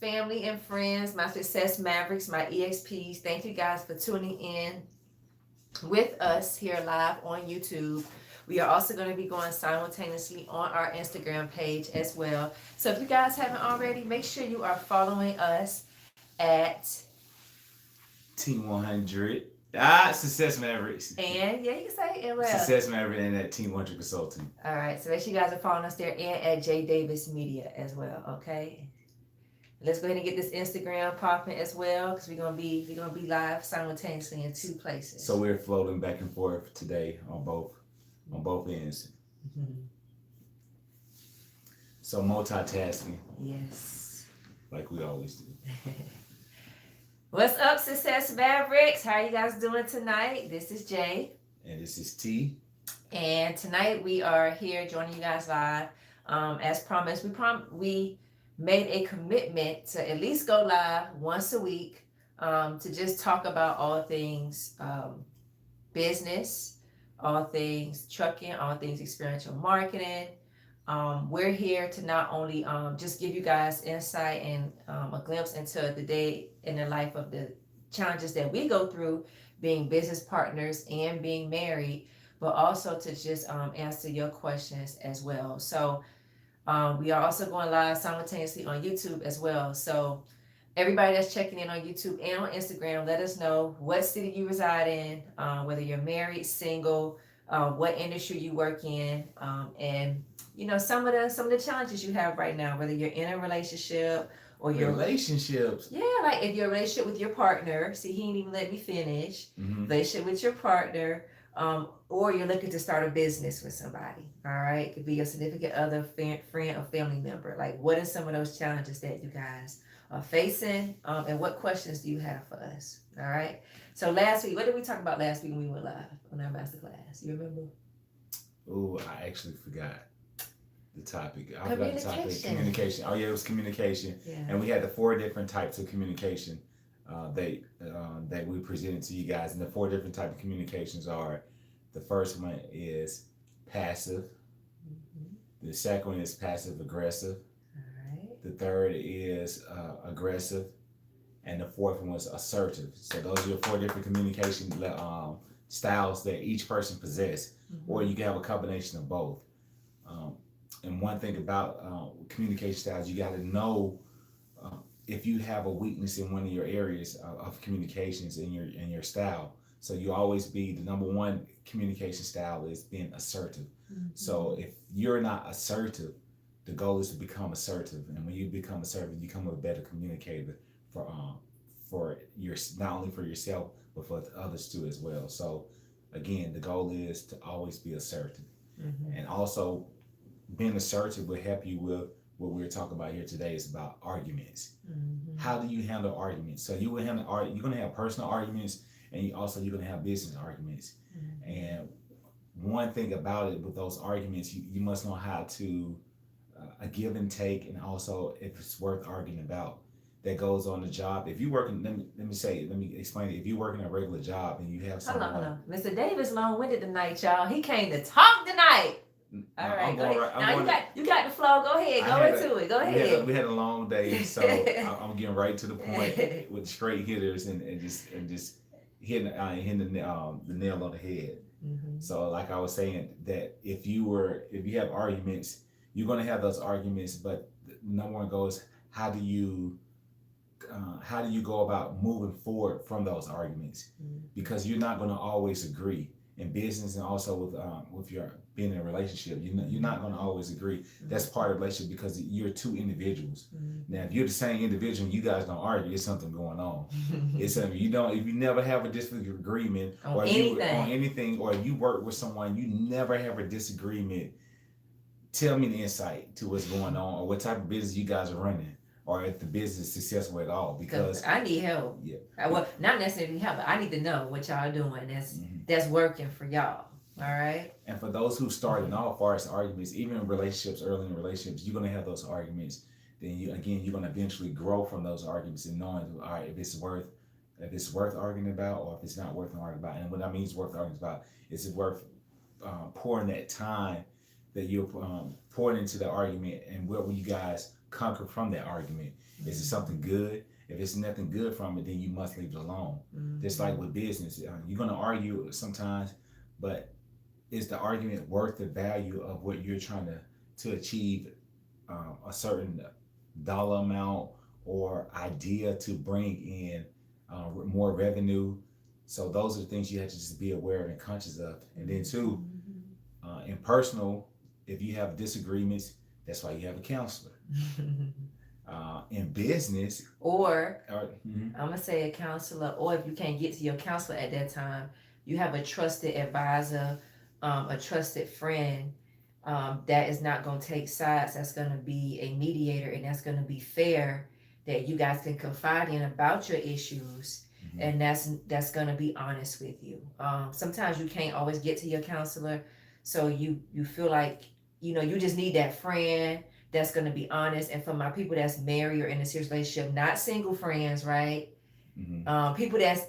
family and friends, my Success Mavericks, my EXPs. Thank you guys for tuning in with us here live on YouTube. We are also going to be going simultaneously on our Instagram page as well. So if you guys haven't already, make sure you are following us at Team 100. Success Mavericks. and yeah, you can say it well. Success Maverick and at Team 100 Consulting. All right, so make sure you guys are following us there and at J Davis Media as well. Okay. Let's go ahead and get this Instagram popping as well, because we're gonna be live simultaneously in two places. So we're floating back and forth today on both ends. Mhm. So multitasking, Yes. like we always do. What's up, Success Mavericks? How are you guys doing tonight? This is Jay. And this is T. And tonight we are here joining you guys live. As promised, we made a commitment to at least go live once a week, to just talk about all things business, all things trucking, all things experiential marketing. We're here to not only just give you guys insight and a glimpse into the day in the life of the challenges that we go through being business partners and being married, but also to just answer your questions as well. So we are also going live simultaneously on YouTube as well. So everybody that's checking in on YouTube and on Instagram, let us know what city you reside in, whether you're married, single, what industry you work in, and some of the challenges you have right now, whether you're in a relationship or your Relationships. yeah, like if your relationship with your partner, see, he didn't even let me finish. Mm-hmm. Relationship with your partner, or you're looking to start a business with somebody. All right, it could be your significant other, friend, or family member. Like, what are some of those challenges that you guys are facing, and what questions do you have for us? All right. So last week, what did we talk about last week when we went live on our masterclass? You remember? Oh, I actually forgot the topic. I forgot the topic. Communication. Oh yeah, it was communication. Yeah. And we had the 4 different types of communication that we presented to you guys. And the 4 different types of communications are: the first one is passive. Mm-hmm. The second one is passive aggressive. All right. The third is aggressive, and the fourth one was assertive. So those are your 4 different communication styles that each person possess, mm-hmm. or you can have a combination of both. And one thing about communication styles, you got to know if you have a weakness in one of your areas of communications in your style. So you always be the number one communication style is being assertive. Mm-hmm. So if you're not assertive, the goal is to become assertive. And when you become assertive, you become a better communicator for your, not only for yourself but for others too as well. So again, the goal is to always be assertive. Mm-hmm. And also, being assertive will help you with what we're talking about here today is about arguments. Mm-hmm. How do you handle arguments? So you will handle you're going to have personal arguments, and you're going to have business arguments. Mm-hmm. And one thing about it with those arguments, you must know how to a give and take, and also if it's worth arguing about. That goes on the job. If you working, let me explain it. If you working a regular job and you have someone, hold on. Mr. Davis long-winded tonight, y'all. He came to talk tonight. All right, go ahead. Now you got the flow. Go ahead. Go into it. Go ahead. We had a long day, so I'm getting right to the point with straight hitters and just hitting the nail on the head. Mm-hmm. So like I was saying, that if you have arguments, you're gonna have those arguments, but number one goes, how do you go about moving forward from those arguments? Mm-hmm. Because you're not going to always agree in business, and also with your being in a relationship. You're not going to always agree. Mm-hmm. That's part of the relationship, because you're 2 individuals. Mm-hmm. Now, if you're the same individual and you guys don't argue, it's something going on. It's something if you never have a disagreement on anything, or you work with someone, you never have a disagreement. Tell me the insight to what's going on, or what type of business you guys are running, or if the business is successful at all. Because I need help. Yeah. Well, not necessarily help, but I need to know what y'all doing that's working for y'all. All right. And for those who started off, far as arguments, even in relationships, early in relationships, you're gonna have those arguments. Then you're gonna eventually grow from those arguments and knowing, all right, if it's worth arguing about, or if it's not worth arguing about. And what I mean is worth arguing about, is it worth pouring that time that you're pouring into the argument, and what will you guys conquer from that argument? Is it something good? If it's nothing good from it, then you must leave it alone. Just like with business, you're going to argue sometimes, but is the argument worth the value of what you're trying to achieve, a certain dollar amount or idea to bring in more revenue? So those are the things you have to just be aware and conscious of. And then too, in personal, if you have disagreements, that's why you have a counselor. In business, I'm gonna say a counselor, or if you can't get to your counselor at that time, you have a trusted advisor, a trusted friend, that is not gonna take sides. That's gonna be a mediator, and that's gonna be fair. That you guys can confide in about your issues, and that's gonna be honest with you. Sometimes you can't always get to your counselor, so you feel like you just need that friend that's going to be honest. And for my people that's married or in a serious relationship, not single friends, right? People that's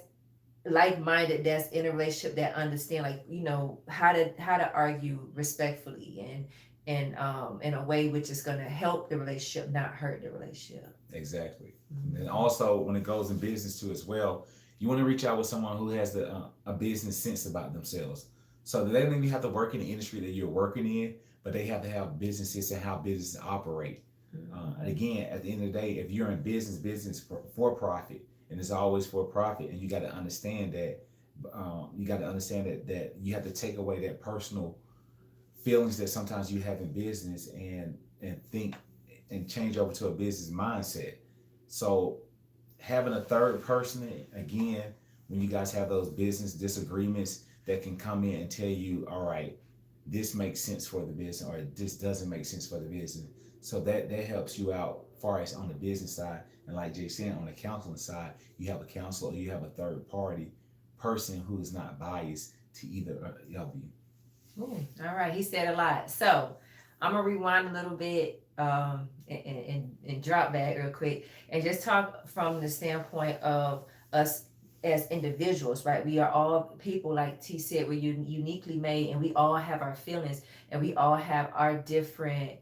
like-minded, that's in a relationship, that understand, like, how to argue respectfully and in a way which is going to help the relationship, not hurt the relationship. Exactly. And also, when it goes in business too as well, you want to reach out with someone who has a business sense about themselves. So they don't even have to work in the industry that you're working in, but they have to have businesses and how businesses operate. And again, at the end of the day, if you're in business for profit, and it's always for profit, and you got to understand that. That you have to take away that personal feelings that sometimes you have in business, and think and change over to a business mindset. So having a third person, again, when you guys have those business disagreements, that can come in and tell you, all right, this makes sense for the business, or this doesn't make sense for the business. So that helps you out far as on the business side. And like Jay said, on the counseling side, you have a counselor, or you have a third party person who is not biased to either of you. Ooh, all right, he said a lot. So I'm gonna rewind a little bit, and drop back real quick, and just talk from the standpoint of us as individuals, right? We are all people, like T said, we're uniquely made, and we all have our feelings, and we all have our different,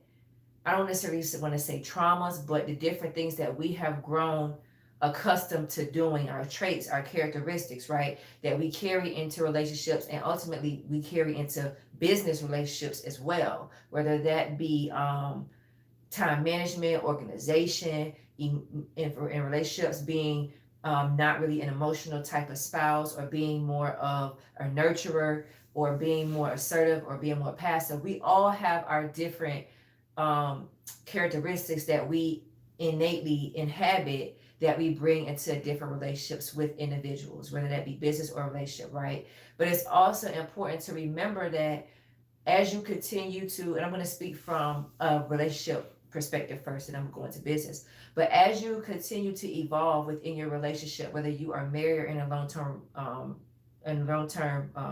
I don't necessarily want to say traumas, but the different things that we have grown accustomed to doing, our traits, our characteristics, right? That we carry into relationships, and ultimately we carry into business relationships as well, whether that be time management, organization, in relationships, being not really an emotional type of spouse, or being more of a nurturer, or being more assertive, or being more passive. We all have our different characteristics that we innately inhabit, that we bring into different relationships with individuals, whether that be business or relationship, right? But it's also important to remember that as you continue to, and I'm going to speak from a relationship perspective first, and I'm going to business, but as you continue to evolve within your relationship, whether you are married or in a long-term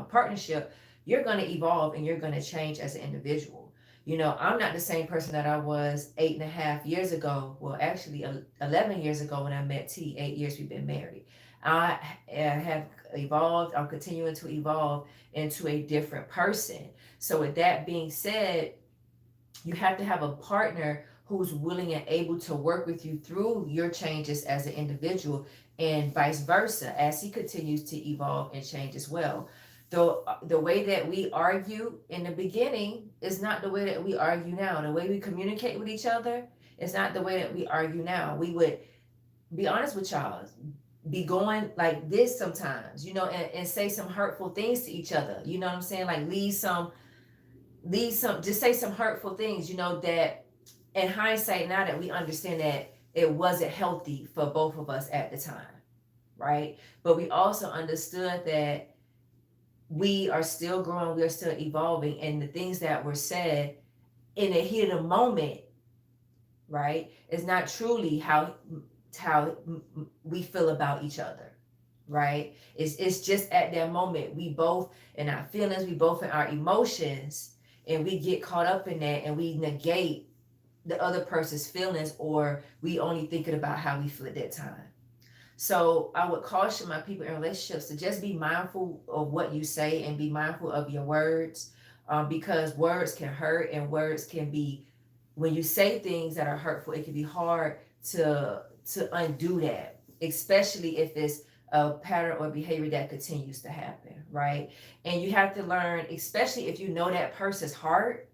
partnership, you're going to evolve, and you're going to change as an individual. I'm not the same person that I was 8.5 years ago. Well, actually, 11 years ago when I met T. 8 years we've been married. I have evolved. I'm continuing to evolve into a different person. So with that being said, you have to have a partner who's willing and able to work with you through your changes as an individual, and vice versa, as he continues to evolve and change as well. The way that we argue in the beginning is not the way that we argue now. The way we communicate with each other is not the way that we argue now. We would, be honest with y'all, be going like this sometimes, and say some hurtful things to each other. You know what I'm saying? Like just say some hurtful things, that in hindsight, now that we understand that it wasn't healthy for both of us at the time, right? But we also understood that we are still growing, we're still evolving, and the things that were said in a heat of the moment, right, is not truly how we feel about each other, right? It's just at that moment, we both in our feelings, we both in our emotions, and we get caught up in that, and we negate the other person's feelings, or we only thinking about how we feel at that time. So I would caution my people in relationships to just be mindful of what you say, and be mindful of your words, because words can hurt, and words can be when you say things that are hurtful, it can be hard to undo that, especially if it's a pattern or behavior that continues to happen, right? And you have to learn, especially if you know that person's heart,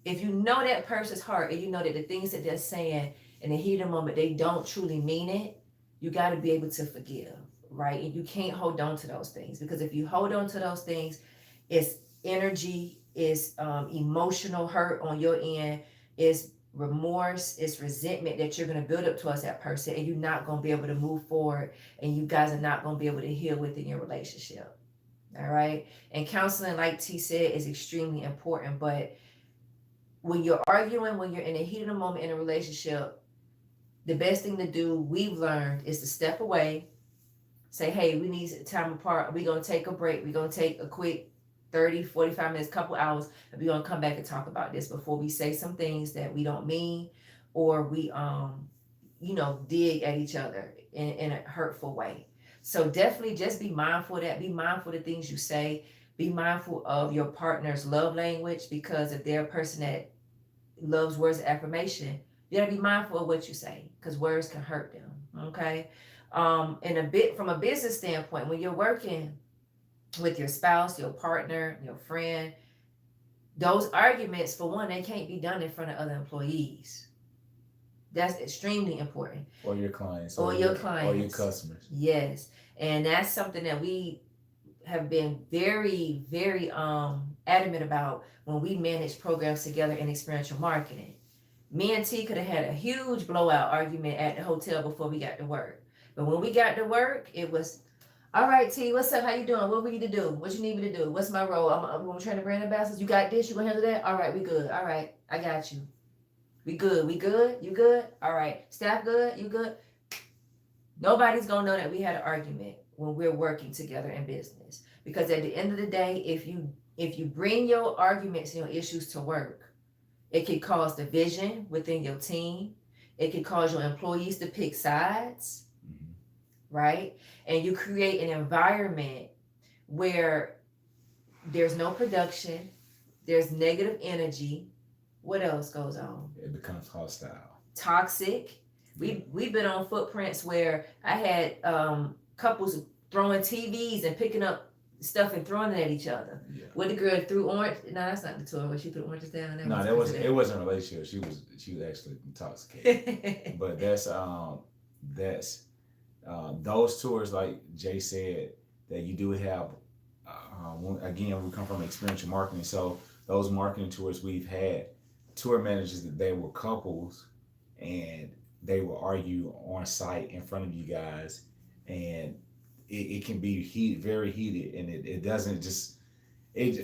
if you know that person's heart and you know that the things that they're saying in the heat of the moment, they don't truly mean it, you got to be able to forgive, right? And you can't hold on to those things, because if you hold on to those things, it's energy, it's emotional hurt on your end, it's remorse, it's resentment that you're going to build up towards that person, and you're not going to be able to move forward, and you guys are not going to be able to heal within your relationship. All right. And counseling, like T said, is extremely important. But when you're arguing, when you're in a heat of the moment in a relationship, the best thing to do, we've learned, is to step away, say, hey, we need time apart. We're going to take a break. We're going to take a quick 30, 45 minutes, couple hours, and we're going to come back and talk about this before we say some things that we don't mean, or we, dig at each other in a hurtful way. So definitely just be mindful of that. Be mindful of the things you say. Be mindful of your partner's love language, because if they're a person that loves words of affirmation, you gotta be mindful of what you say, because words can hurt them. Okay. And a bit from a business standpoint, when you're working with your spouse, your partner, your friend, those arguments, for one, they can't be done in front of other employees. That's extremely important. Or your clients. Or your clients. Or your customers. Yes. And that's something that we have been very, very adamant about when we manage programs together in experiential marketing. Me and T could have had a huge blowout argument at the hotel before we got to work. But when we got to work, it was, all right, T, what's up? How you doing? What we need to do? What you need me to do? What's my role? I'm going to train the brand ambassadors. You got this? You going to handle that? All right, we good. All right, I got you. We good. We good? You good? All right. Staff good? You good? Nobody's going to know that we had an argument when we're working together in business. Because at the end of the day, if you bring your arguments and your issues to work, it could cause division within your team. It could cause your employees to pick sides, right? And you create an environment where there's no production, there's negative energy. What else goes on? It becomes hostile. Toxic. We've been on footprints where I had couples throwing TVs and picking up stuff and throwing it at each other. Yeah. What the girl threw orange? No, that's not the tour where she threw oranges down. It wasn't a relationship. She was actually intoxicated. But that's those tours, like Jay said, that you do have. Again, we come from experiential marketing, so those marketing tours we've had tour managers that they were couples, and they will argue on site in front of you guys, and it can be very heated, and it doesn't just,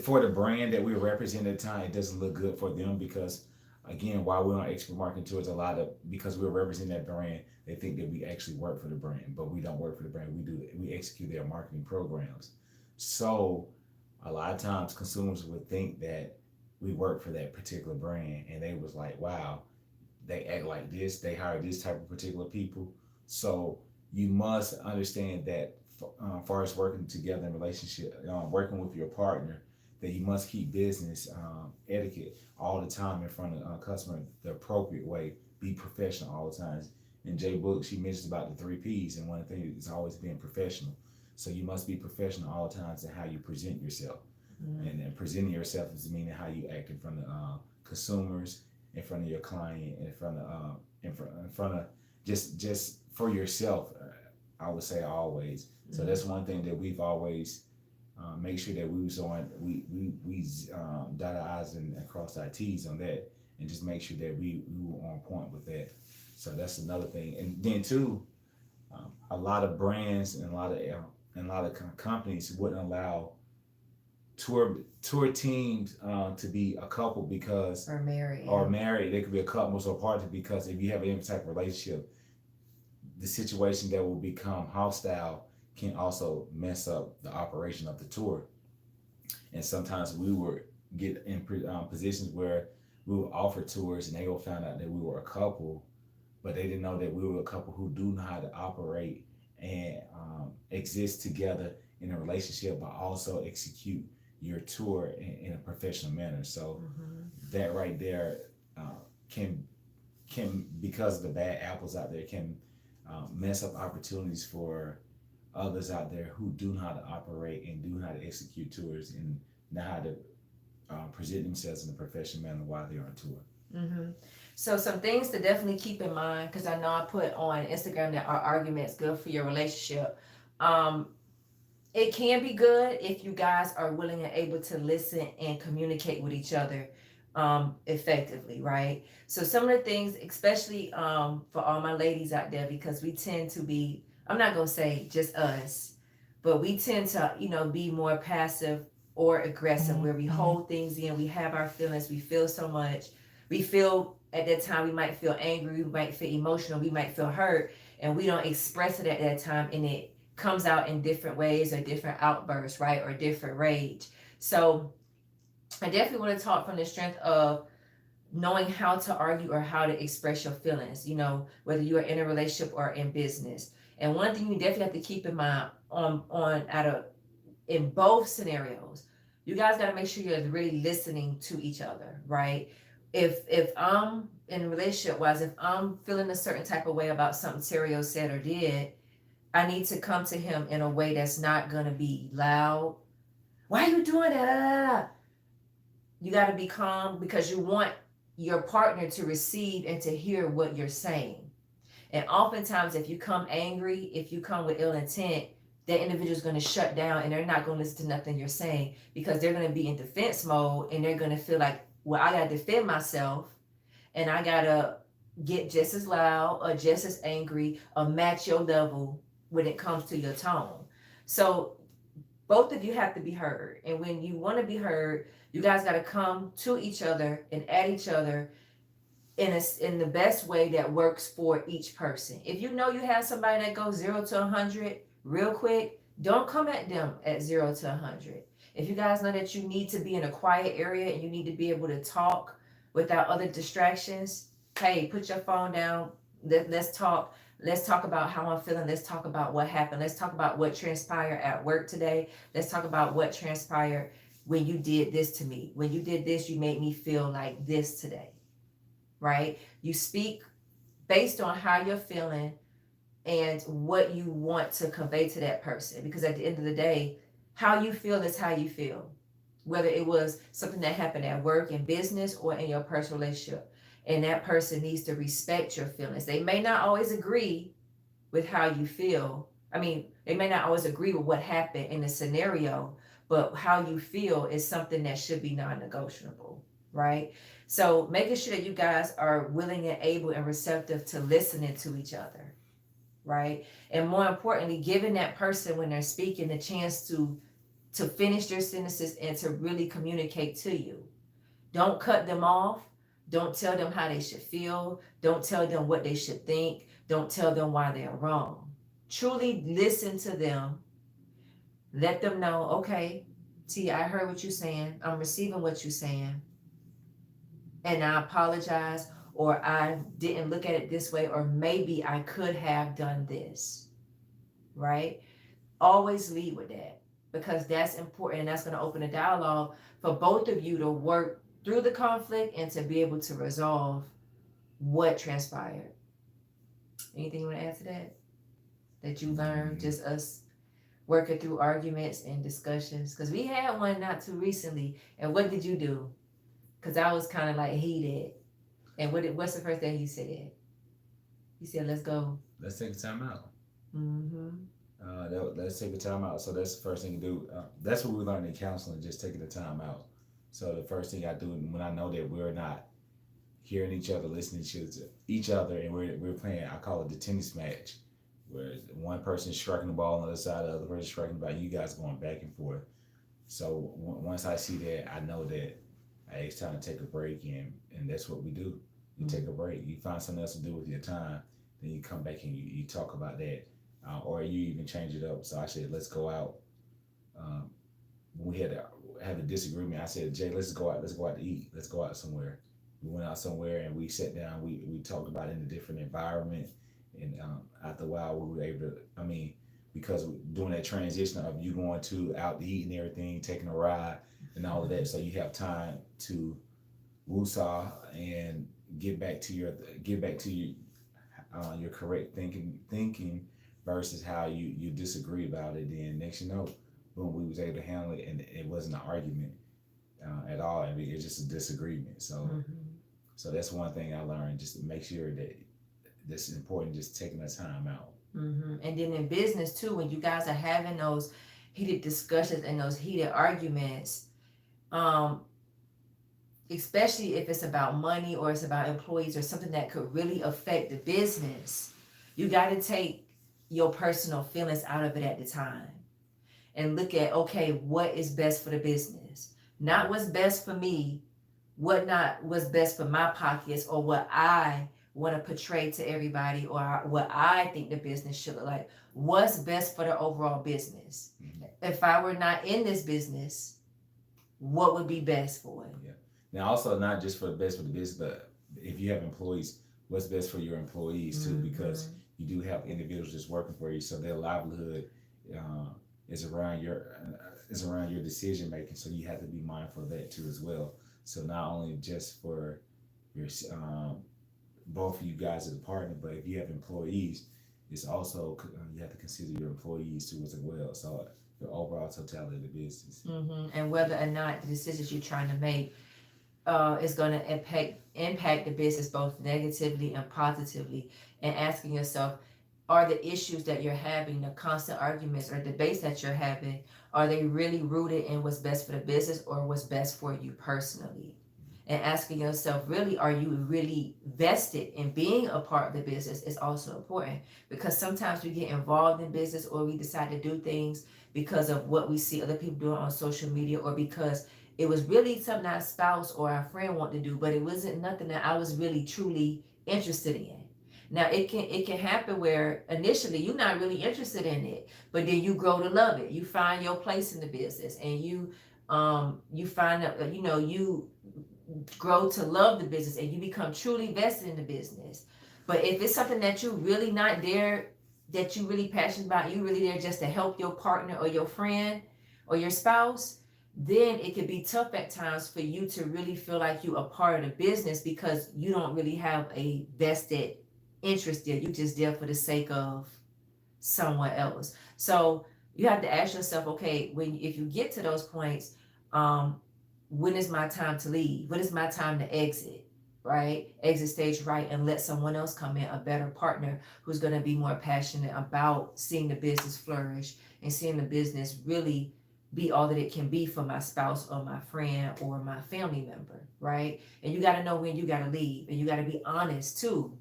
for the brand that we represent at the time, it doesn't look good for them, because again, while we're on expert marketing tours, because we're representing that brand, they think that we actually work for the brand, but we don't work for the brand. We execute their marketing programs. So a lot of times consumers would think that we work for that particular brand, and they was like, wow, they act like this, they hire this type of particular people. So you must understand that far as working together in relationship, working with your partner, that you must keep business etiquette all the time in front of customer the appropriate way. Be professional all the time. In Jay Book, she mentions about the 3 P's, and one of the things is always being professional. So you must be professional all the times in how you present yourself. And presenting yourself is meaning how you act in front of consumers, in front of your client, in front of just for yourself. I would say always. So that's one thing that we've always make sure that we dot our I's and cross our T's on that, and just make sure that we were on point with that. So that's another thing. And then too, a lot of brands and a lot of companies wouldn't allow tour teams to be a couple, because or married. They could be a couple or partner, because if you have any type of relationship, the situation that will become hostile can also mess up the operation of the tour. And sometimes we would get in positions where we would offer tours, and they will find out that we were a couple, but they didn't know that we were a couple who do know how to operate and exist together in a relationship, but also execute your tour in a professional manner. So that right there can because of the bad apples out there can mess up opportunities for others out there who do know how to operate and do know how to execute tours and know how to present themselves in a professional manner while they're on tour. Mm-hmm. So some things to definitely keep in mind, because I know I put on Instagram that our arguments good for your relationship. Um, it can be good if you guys are willing and able to listen and communicate with each other effectively, right? So some of the things, especially for all my ladies out there, because we tend to be, I'm not gonna say just us, but we tend to, be more passive or aggressive, where we hold things in, we have our feelings, we feel so much, we feel at that time, we might feel angry, we might feel emotional, we might feel hurt, and we don't express it at that time, and it comes out in different ways or different outbursts, right? Or different rage. So I definitely want to talk from the strength of knowing how to argue or how to express your feelings, whether you are in a relationship or in business. And one thing you definitely have to keep in mind in both scenarios, you guys got to make sure you're really listening to each other, right? If I'm in a relationship wise, if I'm feeling a certain type of way about something Terrio said or did, I need to come to him in a way that's not gonna be loud. Why are you doing that? You got to be calm, because you want your partner to receive and to hear what you're saying. And oftentimes, if you come angry, if you come with ill intent, that individual's going to shut down and they're not going to listen to nothing you're saying, because they're going to be in defense mode and they're going to feel like, well, I got to defend myself and I got to get just as loud or just as angry or match your level when it comes to your tone. So both of you have to be heard. And when you want to be heard, you guys got to come to each other and at each other in the best way that works for each person. If you know you have somebody that goes 0 to 100 real quick, don't come at them at 0 to 100. If you guys know that you need to be in a quiet area and you need to be able to talk without other distractions, hey, put your phone down. Let's talk. Let's talk about how I'm feeling. Let's talk about what happened. Let's talk about what transpired at work today. Let's talk about what transpired when you did this to me. When you did this, you made me feel like this today, right? You speak based on how you're feeling and what you want to convey to that person. Because at the end of the day, how you feel is how you feel. Whether it was something that happened at work, in business, or in your personal relationship. And that person needs to respect your feelings. They may not always agree with how you feel. I mean, they may not always agree with what happened in the scenario, but how you feel is something that should be non-negotiable, right? So making sure that you guys are willing and able and receptive to listening to each other, right? And more importantly, giving that person, when they're speaking, the chance to finish their sentences and to really communicate to you. Don't cut them off. Don't tell them how they should feel. Don't tell them what they should think. Don't tell them why they're wrong. Truly listen to them. Let them know, okay, T, I heard what you're saying. I'm receiving what you're saying. And I apologize, or I didn't look at it this way, or maybe I could have done this, right? Always lead with that, because that's important and that's going to open a dialogue for both of you to work through the conflict and to be able to resolve what transpired. Anything you want to add to that you learned, just us working through arguments and discussions? Because we had one not too recently. And what did you do? Because I was kind of like heated. And what's the first thing you said? You said, let's go. Let's take a time out. Mm-hmm. Let's take a time out. So that's the first thing to do. That's what we learned in counseling, just taking the time out. So the first thing I do when I know that we're not hearing each other, listening to each other, and we're playing, I call it the tennis match, where one person's striking the ball on the other side, the other person striking the ball, you guys going back and forth. So once I see that, I know that hey, it's time to take a break, and that's what we do. You take a break. You find something else to do with your time, then you come back and you talk about that, or you even change it up. So I said, let's go out. When we had to have a disagreement, I said, Jay, let's go out to eat. Let's go out somewhere. We went out somewhere and we sat down. We talked about it in a different environment. And after a while, we were able to, because doing that transition of you going to out to eat and everything, taking a ride and all of that. So you have time to woosah and get back to your get back to your correct thinking versus how you disagree about it. Then next you know, boom, we was able to handle it, and it wasn't an argument at all. I mean, it's just a disagreement. So so that's one thing I learned, just to make sure that this is important, just taking the time out. And then in business too, when you guys are having those heated discussions and those heated arguments, um, especially if it's about money or it's about employees or something that could really affect the business, you got to take your personal feelings out of it at the time and look at, okay, what is best for the business, not what's best for me, not what's best for my pockets, or what I want to portray to everybody, or what I think the business should look like. What's best for the overall business? If I were not in this business, what would be best for it? Yeah. Now, also not just for the best for the business, but if you have employees, what's best for your employees too, because you do have individuals just working for you, so their livelihood uh, is around your decision making. So you have to be mindful of that too as well. So not only just for your both of you guys as a partner, but if you have employees, it's also you have to consider your employees too as well. So the overall totality of the business. And whether or not the decisions you're trying to make is going to impact the business both negatively and positively, and asking yourself, are the issues that you're having, the constant arguments or debates that you're having, are they really rooted in what's best for the business or what's best for you personally? And asking yourself, really, are you really vested in being a part of the business is also important, because sometimes we get involved in business or we decide to do things because of what we see other people doing on social media, or because it was really something our spouse or our friend wanted to do, but it wasn't nothing that I was really truly interested in. Now it can happen where initially you're not really interested in it, but then you grow to love it. You find your place in the business, and you find that you grow to love the business, and you become truly vested in the business. But if it's something that you really not there, that you really passionate about, you really there just to help your partner or your friend or your spouse, then it could be tough at times for you to really feel like you a part of the business, because you don't really have a vested interest there. You just there for the sake of someone else. So you have to ask yourself, okay, if you get to those points, when is my time to leave? When is my time to exit? Right? Exit stage right, and let someone else come in, a better partner who's going to be more passionate about seeing the business flourish and seeing the business really be all that it can be for my spouse or my friend or my family member, right? And you got to know when you got to leave, and you got to be honest too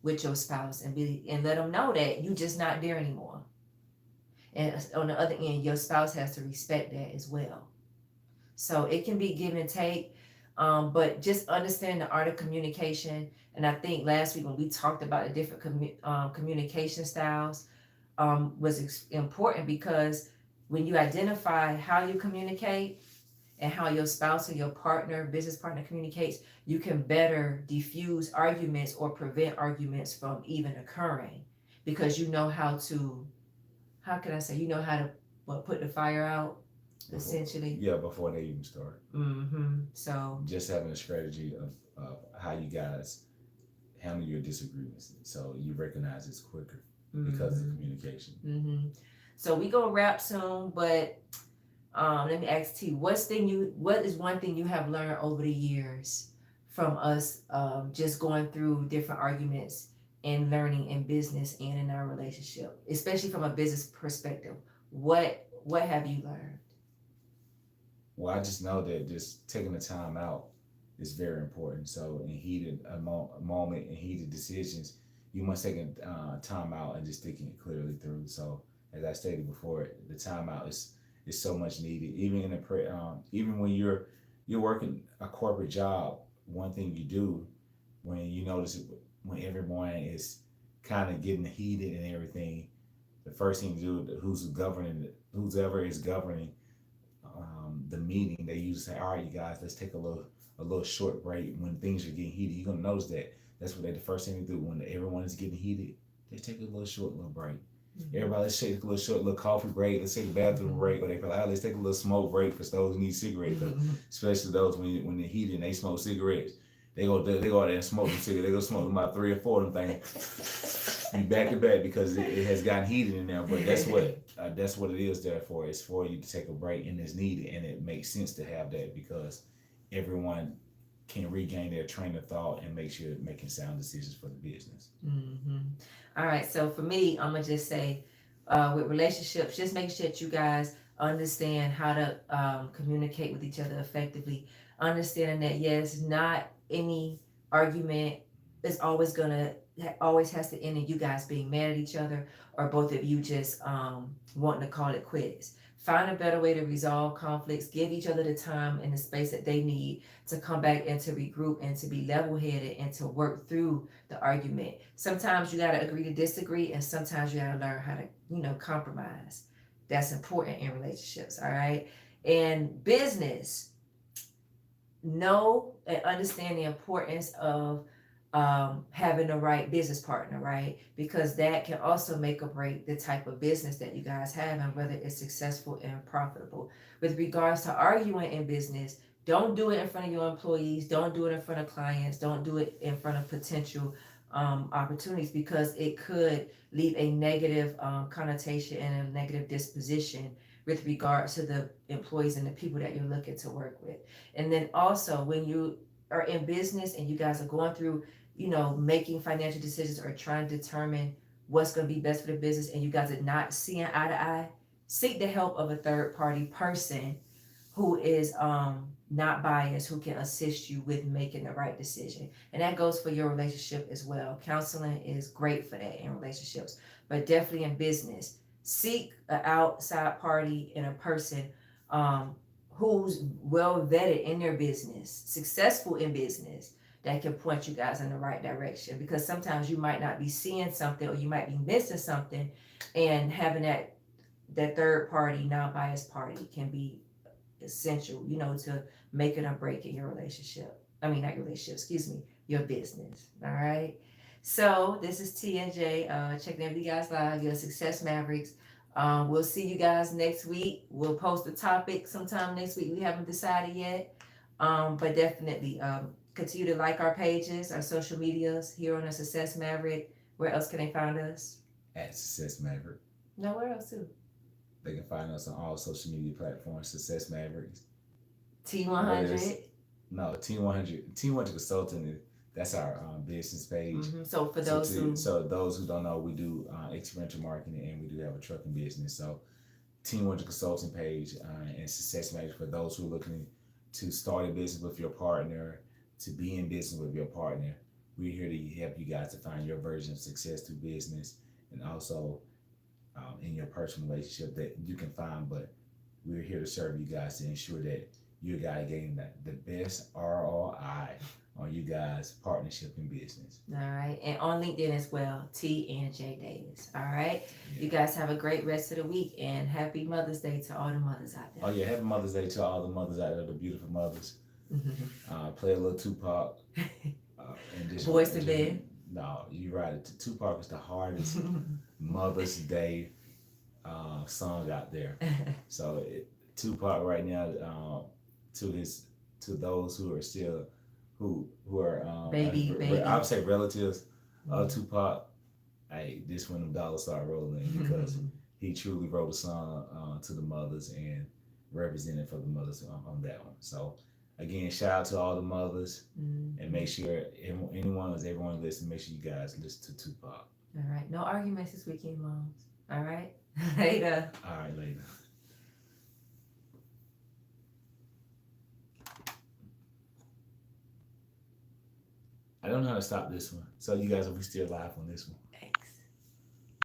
with your spouse, and let them know that you just not there anymore. And on the other end, your spouse has to respect that as well. So it can be give and take, but just understand the art of communication. And I think last week when we talked about the different communication styles, was important, because when you identify how you communicate and how your spouse or your partner, business partner communicates, you can better diffuse arguments or prevent arguments from even occurring, because you know how to, how can I say, you know how to put the fire out, essentially. Yeah, before they even start. So just having a strategy of how you guys handle your disagreements, so you recognize it's quicker because of communication. So we gonna wrap soon, but let me ask T, what is one thing you have learned over the years from us, just going through different arguments and learning in business and in our relationship, especially from a business perspective? What have you learned? Well, I just know that just taking the time out is very important. So in heated moment and heated decisions, you must take a time out and just thinking it clearly through. So as I stated before, the time out is so much needed. Even in even when you're working a corporate job, one thing you do when you notice it, when every morning is kind of getting heated and everything, the first thing you do, whoever is governing the meeting, they usually say, "All right, you guys, let's take a little short break." When things are getting heated, you're gonna notice that that's what the first thing they do when everyone is getting heated. They take a little break. Everybody, let's take a little coffee break. Let's take a bathroom break. Or they feel like, oh, let's take a little smoke break for those who need cigarettes, especially those when they're heated and they smoke cigarettes. They go out there and smoke them cigarettes. They go smoke about 3 or 4 of them things. Be back to back because it has gotten heated in there. But that's what it is there for. It's for you to take a break, and it's needed, and it makes sense to have that because everyone can regain their train of thought and make sure making sound decisions for the business. Mm-hmm. All right. So for me, I'm gonna just say, with relationships, just make sure that you guys understand how to communicate with each other effectively. Understanding that yes, not any argument is always has to end in you guys being mad at each other or both of you just wanting to call it quits. Find a better way to resolve conflicts. Give each other the time and the space that they need to come back and to regroup and to be level headed and to work through the argument. Sometimes you got to agree to disagree, and sometimes you got to learn how to, compromise. That's important in relationships, all right? And business, know and understand the importance of having the right business partner, right? Because that can also make or break the type of business that you guys have and whether it's successful and profitable. With regards to arguing in business, don't do it in front of your employees, don't do it in front of clients, don't do it in front of potential opportunities because it could leave a negative connotation and a negative disposition with regards to the employees and the people that you're looking to work with. And then also when you are in business and you guys are going through making financial decisions or trying to determine what's going to be best for the business and you guys are not seeing eye to eye, seek the help of a third party person who is not biased, who can assist you with making the right decision. And that goes for your relationship as well. Counseling is great for that in relationships, but definitely in business. Seek an outside party and a person who's well vetted in their business, successful in business, that can point you guys in the right direction. Because sometimes you might not be seeing something or you might be missing something, and having that third party, non-biased party can be essential, to making or breaking your relationship. I mean, not your relationship, excuse me, your business. All right. So this is T and J, checking in with you guys live, your Success Mavericks. We'll see you guys next week. We'll post a topic sometime next week. We haven't decided yet, but definitely continue to like our pages, our social medias here on the Success Maverick. Where else can they find us? At Success Maverick. Nowhere else too. They can find us on all social media platforms. Success Mavericks. T100. No, T100 Consulting. That's our business page. Mm-hmm. So for those who don't know, we do experiential marketing and we do have a trucking business. So T100 Consulting page and Success Mavericks for those who are looking to start a business with your partner, to be in business with your partner. We're here to help you guys to find your version of success through business and also in your personal relationship that you can find. But we're here to serve you guys to ensure that you guys getting the best ROI on you guys' partnership in business. All right. And on LinkedIn as well, T and J Davis. All right. Yeah. You guys have a great rest of the week and happy Mother's Day to all the mothers out there. Oh yeah, happy Mother's Day to all the mothers out there, the beautiful mothers. Play a little Tupac. Boys to Men. No, you're right. Tupac is the hardest Mother's Day song out there. So Tupac right now, to those who are still who are baby. I would say relatives of Tupac. Hey, this when them dollars start rolling in because he truly wrote a song to the mothers and represented for the mothers on that one. So again, shout out to all the mothers and make sure everyone listen. Make sure you guys listen to Tupac. All right, no arguments this weekend, moms. All right, later. All right, later. I don't know how to stop this one. So you guys will be still live on this one.